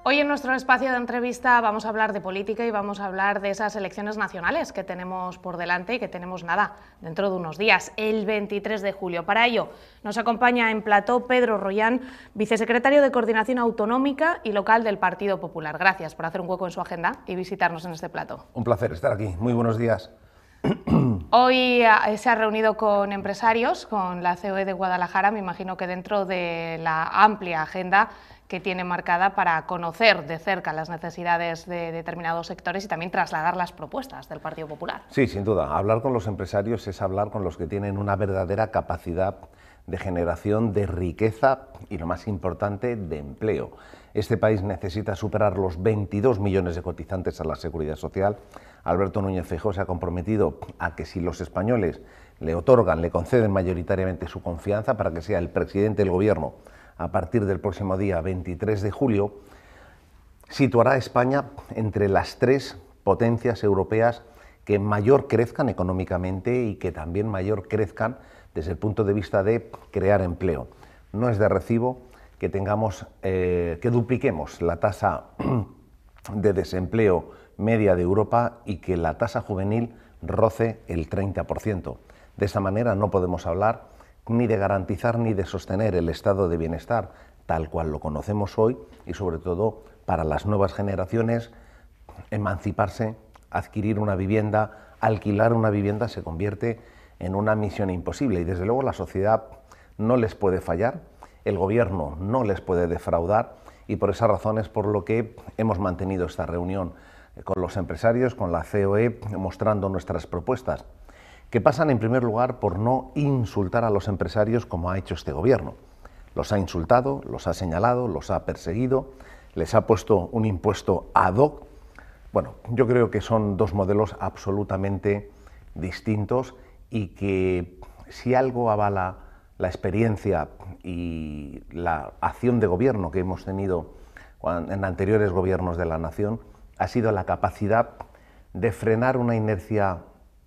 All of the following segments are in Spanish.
Hoy en nuestro espacio de entrevista vamos a hablar de política y vamos a hablar de esas elecciones nacionales que tenemos por delante y que tenemos dentro de unos días, el 23 de julio. Para ello nos acompaña en plató Pedro Rollán, vicesecretario de Coordinación Autonómica y Local del Partido Popular. Gracias por hacer un hueco en su agenda y visitarnos en este plató. Un placer estar aquí. Muy buenos días. Hoy se ha reunido con empresarios, con la COE de Guadalajara, me imagino que dentro de la amplia agenda que tiene marcada para conocer de cerca las necesidades de determinados sectores y también trasladar las propuestas del Partido Popular. Sí, sin duda. Hablar con los empresarios es hablar con los que tienen una verdadera capacidad de generación de riqueza y, lo más importante, de empleo. Este país necesita superar los 22 millones de cotizantes a la Seguridad Social. Alberto Núñez Feijóo se ha comprometido a que si los españoles le otorgan, le conceden mayoritariamente su confianza para que sea el presidente del Gobierno a partir del próximo día 23 de julio, situará a España entre las tres potencias europeas que mayor crezcan económicamente y que también mayor crezcan desde el punto de vista de crear empleo. No es de recibo que tengamos, que dupliquemos la tasa de desempleo media de Europa y que la tasa juvenil roce el 30%. De esa manera no podemos hablar ni de garantizar ni de sostener el estado de bienestar tal cual lo conocemos hoy y, sobre todo, para las nuevas generaciones, emanciparse, adquirir una vivienda, alquilar una vivienda se convierte en una misión imposible y, desde luego, la sociedad no les puede fallar, el Gobierno no les puede defraudar y por esa razón es por lo que hemos mantenido esta reunión con los empresarios, con la COE, mostrando nuestras propuestas, que pasan en primer lugar por no insultar a los empresarios como ha hecho este Gobierno. Los ha insultado, los ha señalado, los ha perseguido, les ha puesto un impuesto ad hoc. Bueno, yo creo que son dos modelos absolutamente distintos y que si algo avala la experiencia y la acción de gobierno que hemos tenido en anteriores gobiernos de la nación, ha sido la capacidad de frenar una inercia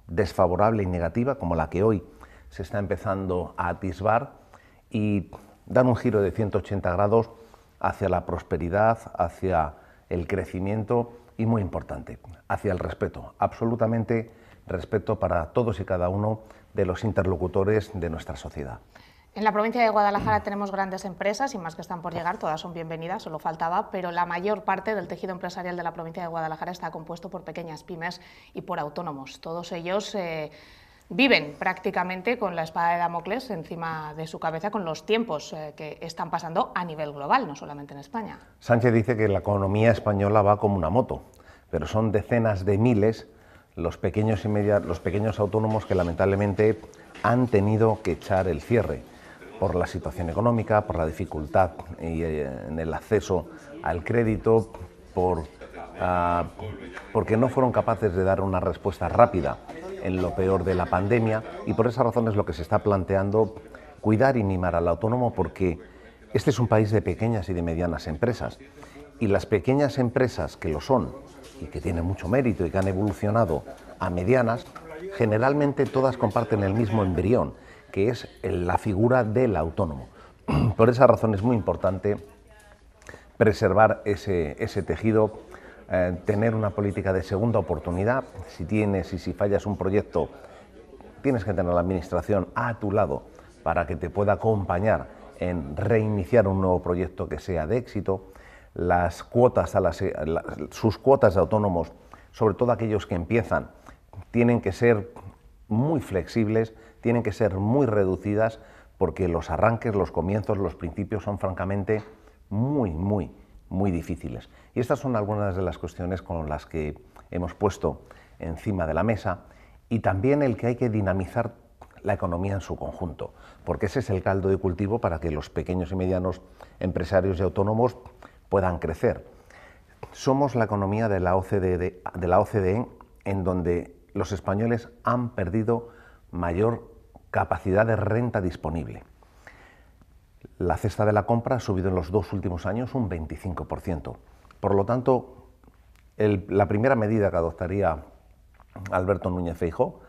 desfavorable y negativa como la que hoy se está empezando a atisbar y dar un giro de 180 grados hacia la prosperidad, hacia el crecimiento y, muy importante, hacia el respeto, absolutamente respeto para todos y cada uno de los interlocutores de nuestra sociedad. En la provincia de Guadalajara tenemos grandes empresas y más que están por llegar, todas son bienvenidas, solo faltaba, pero la mayor parte del tejido empresarial de la provincia de Guadalajara está compuesto por pequeñas pymes y por autónomos. Todos ellos viven prácticamente con la espada de Damocles encima de su cabeza con los tiempos que están pasando a nivel global, no solamente en España. Sánchez dice que la economía española va como una moto, pero son decenas de miles los pequeños autónomos que lamentablemente han tenido que echar el cierre por la situación económica, por la dificultad en el acceso al crédito, porque no fueron capaces de dar una respuesta rápida en lo peor de la pandemia, y por esa razón es lo que se está planteando cuidar y mimar al autónomo, porque este es un país de pequeñas y de medianas empresas, y las pequeñas empresas que lo son y que tienen mucho mérito y que han evolucionado a medianas, generalmente todas comparten el mismo embrión, que es la figura del autónomo. Por esa razón es muy importante preservar ese tejido, tener una política de segunda oportunidad. Si fallas un proyecto, tienes que tener a la Administración a tu lado para que te pueda acompañar en reiniciar un nuevo proyecto que sea de éxito. Sus cuotas de autónomos, sobre todo aquellos que empiezan, tienen que ser muy flexibles, tienen que ser muy reducidas, porque los arranques, los comienzos, los principios son francamente muy difíciles. Y estas son algunas de las cuestiones con las que hemos puesto encima de la mesa, y también el que hay que dinamizar la economía en su conjunto, porque ese es el caldo de cultivo para que los pequeños y medianos empresarios y autónomos puedan crecer. Somos la economía de la OCDE en donde los españoles han perdido mayor capacidad de renta disponible. La cesta de la compra ha subido en los 2 últimos años un 25%. Por lo tanto, la primera medida que adoptaría Alberto Núñez Feijóo,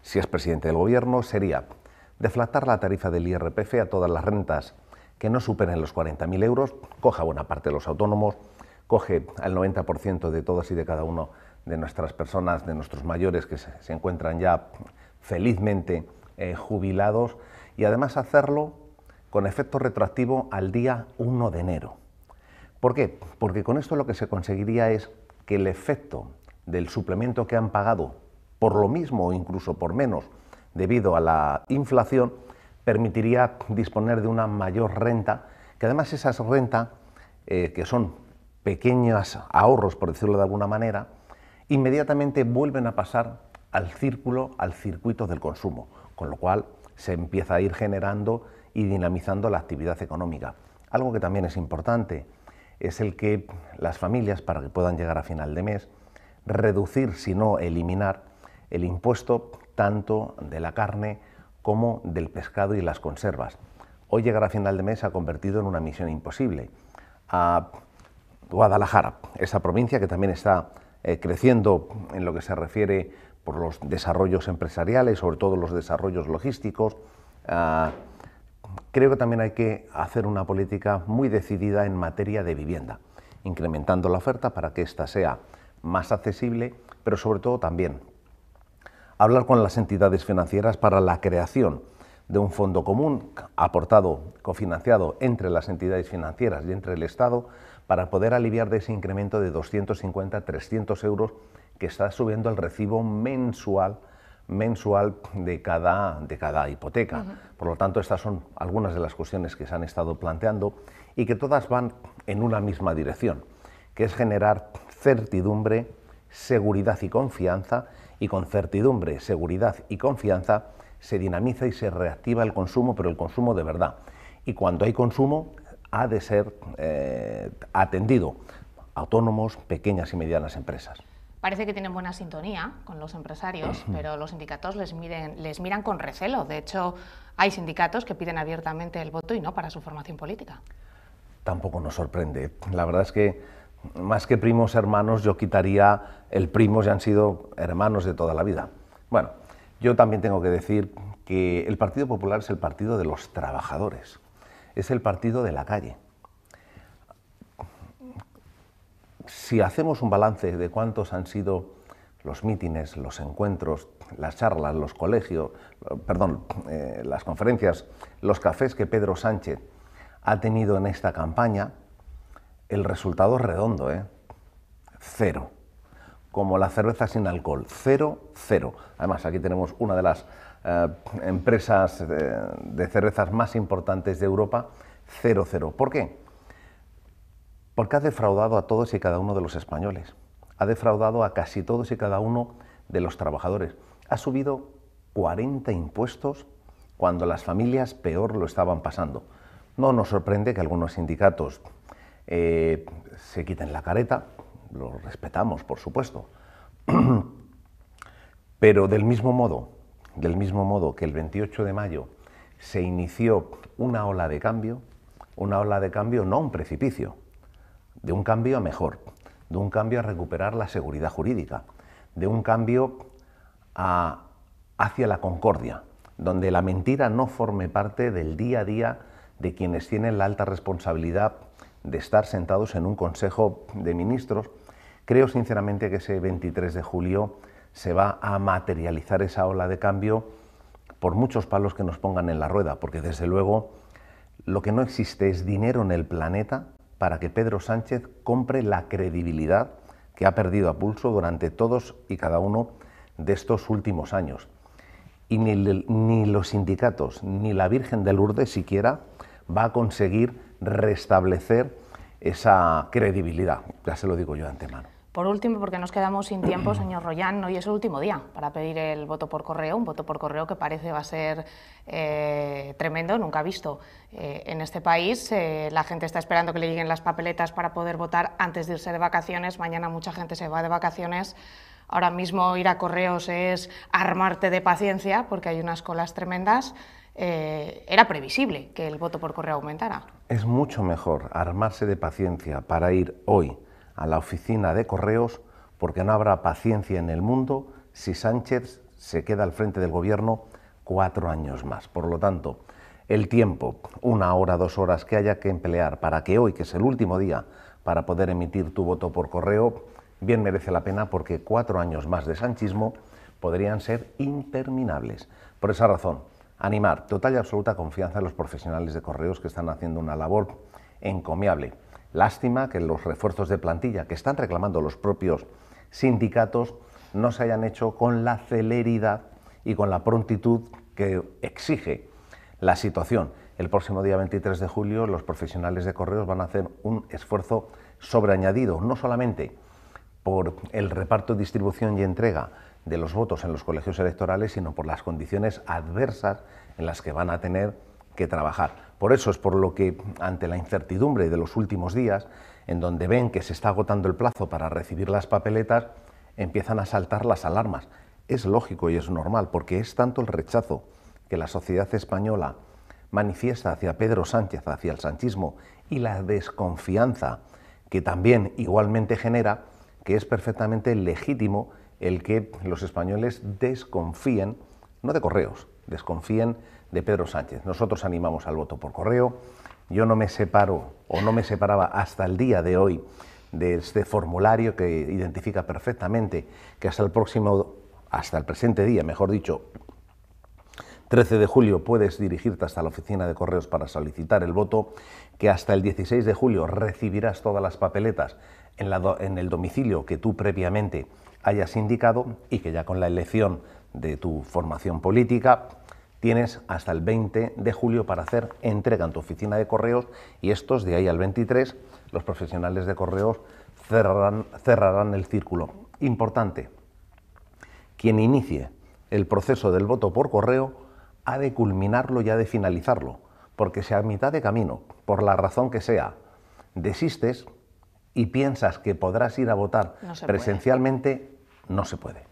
si es presidente del Gobierno, sería deflactar la tarifa del IRPF a todas las rentas que no superen los 40.000 euros, coja buena parte de los autónomos, coge al 90% de todas y de cada uno de nuestras personas, de nuestros mayores que se encuentran ya felizmente jubilados, y además hacerlo con efecto retroactivo al día 1 de enero. ¿Por qué? Porque con esto lo que se conseguiría es que el efecto del suplemento que han pagado por lo mismo o incluso por menos debido a la inflación permitiría disponer de una mayor renta, que además esa renta, que son pequeños ahorros, por decirlo de alguna manera, inmediatamente vuelven a pasar al circuito del consumo, con lo cual se empieza a ir generando y dinamizando la actividad económica. Algo que también es importante es el que las familias, para que puedan llegar a final de mes, reducir, si no eliminar, el impuesto tanto de la carne como del pescado y las conservas. Hoy llegar a final de mes se ha convertido en una misión imposible. A Guadalajara, esa provincia que también está creciendo en lo que se refiere por los desarrollos empresariales, sobre todo los desarrollos logísticos, creo que también hay que hacer una política muy decidida en materia de vivienda, incrementando la oferta para que ésta sea más accesible, pero sobre todo también hablar con las entidades financieras para la creación de un fondo común aportado, cofinanciado entre las entidades financieras y entre el Estado, para poder aliviar de ese incremento de 250-300 euros que está subiendo el recibo mensual de cada hipoteca. Por lo tanto, estas son algunas de las cuestiones que se han estado planteando y que todas van en una misma dirección, que es generar certidumbre, seguridad y confianza, y con certidumbre, seguridad y confianza se dinamiza y se reactiva el consumo, pero el consumo de verdad. Y cuando hay consumo, ha de ser atendido autónomos, pequeñas y medianas empresas. Parece que tienen buena sintonía con los empresarios, pero los sindicatos les miran con recelo. De hecho, hay sindicatos que piden abiertamente el voto y no para su formación política. Tampoco nos sorprende. La verdad es que, más que primos hermanos, yo quitaría el primos, ya han sido hermanos de toda la vida. Bueno, yo también tengo que decir que el Partido Popular es el partido de los trabajadores, es el partido de la calle. Si hacemos un balance de cuántos han sido los mítines, los encuentros, las charlas, los colegios, las conferencias, los cafés que Pedro Sánchez ha tenido en esta campaña, el resultado es redondo, cero. Como la cerveza sin alcohol, 0-0. Además, aquí tenemos una de las empresas de cervezas más importantes de Europa, 0-0. ¿Por qué? Porque ha defraudado a todos y cada uno de los españoles, ha defraudado a casi todos y cada uno de los trabajadores. Ha subido 40 impuestos cuando las familias peor lo estaban pasando. No nos sorprende que algunos sindicatos se quiten la careta, lo respetamos, por supuesto, pero del mismo modo que el 28 de mayo se inició una ola de cambio no un precipicio, de un cambio a mejor, de un cambio a recuperar la seguridad jurídica, de un cambio hacia la concordia, donde la mentira no forme parte del día a día de quienes tienen la alta responsabilidad de estar sentados en un Consejo de Ministros. Creo sinceramente que ese 23 de julio se va a materializar esa ola de cambio por muchos palos que nos pongan en la rueda, porque desde luego lo que no existe es dinero en el planeta para que Pedro Sánchez compre la credibilidad que ha perdido a pulso durante todos y cada uno de estos últimos años. Y ni los sindicatos, ni la Virgen de Lourdes siquiera va a conseguir restablecer esa credibilidad, ya se lo digo yo de antemano. Por último, porque nos quedamos sin tiempo, señor Royan, hoy es el último día para pedir el voto por correo, un voto por correo que parece va a ser tremendo, nunca visto en este país. La gente está esperando que le lleguen las papeletas para poder votar antes de irse de vacaciones. Mañana mucha gente se va de vacaciones. Ahora mismo ir a correos es armarte de paciencia porque hay unas colas tremendas. Era previsible que el voto por correo aumentara. Es mucho mejor armarse de paciencia para ir hoy a la oficina de correos, porque no habrá paciencia en el mundo si Sánchez se queda al frente del gobierno 4 años más. Por lo tanto, el tiempo, 1 hora, 2 horas que haya que emplear para que hoy, que es el último día para poder emitir tu voto por correo, bien merece la pena, porque 4 años más de sanchismo podrían ser interminables. Por esa razón, animar total y absoluta confianza a los profesionales de correos, que están haciendo una labor encomiable. Lástima que los refuerzos de plantilla que están reclamando los propios sindicatos no se hayan hecho con la celeridad y con la prontitud que exige la situación. El próximo día 23 de julio los profesionales de correos van a hacer un esfuerzo sobreañadido, no solamente por el reparto, distribución y entrega de los votos en los colegios electorales, sino por las condiciones adversas en las que van a tener que trabajar. Por eso es por lo que, ante la incertidumbre de los últimos días, en donde ven que se está agotando el plazo para recibir las papeletas, empiezan a saltar las alarmas. Es lógico y es normal, porque es tanto el rechazo que la sociedad española manifiesta hacia Pedro Sánchez, hacia el sanchismo, y la desconfianza que también igualmente genera, que es perfectamente legítimo el que los españoles desconfíen, no de correos, desconfíen de Pedro Sánchez. Nosotros animamos al voto por correo. Yo no me separo, o no me separaba hasta el día de hoy, de este formulario que identifica perfectamente que hasta el presente día, mejor dicho, 13 de julio puedes dirigirte hasta la oficina de correos para solicitar el voto, que hasta el 16 de julio recibirás todas las papeletas en el domicilio que tú previamente hayas indicado, y que ya con la elección de tu formación política tienes hasta el 20 de julio para hacer entrega en tu oficina de correos, y estos, de ahí al 23, los profesionales de correos cerrarán el círculo. Importante, quien inicie el proceso del voto por correo ha de culminarlo y ha de finalizarlo, porque si a mitad de camino, por la razón que sea, desistes y piensas que podrás ir a votar presencialmente, no se puede.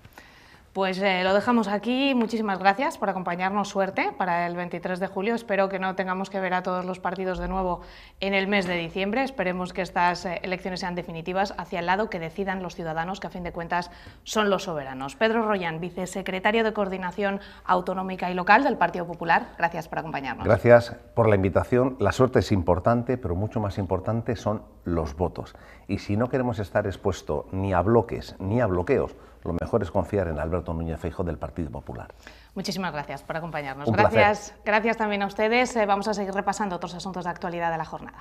Pues lo dejamos aquí. Muchísimas gracias por acompañarnos. Suerte para el 23 de julio. Espero que no tengamos que ver a todos los partidos de nuevo en el mes de diciembre. Esperemos que estas elecciones sean definitivas, hacia el lado que decidan los ciudadanos, que a fin de cuentas son los soberanos. Pedro Rollán, vicesecretario de Coordinación Autonómica y Local del Partido Popular, gracias por acompañarnos. Gracias por la invitación. La suerte es importante, pero mucho más importante son los votos. Y si no queremos estar expuestos ni a bloques ni a bloqueos, lo mejor es confiar en Alberto Núñez Feijóo del Partido Popular. Muchísimas gracias por acompañarnos. Un placer. Gracias también a ustedes. Vamos a seguir repasando otros asuntos de actualidad de la jornada.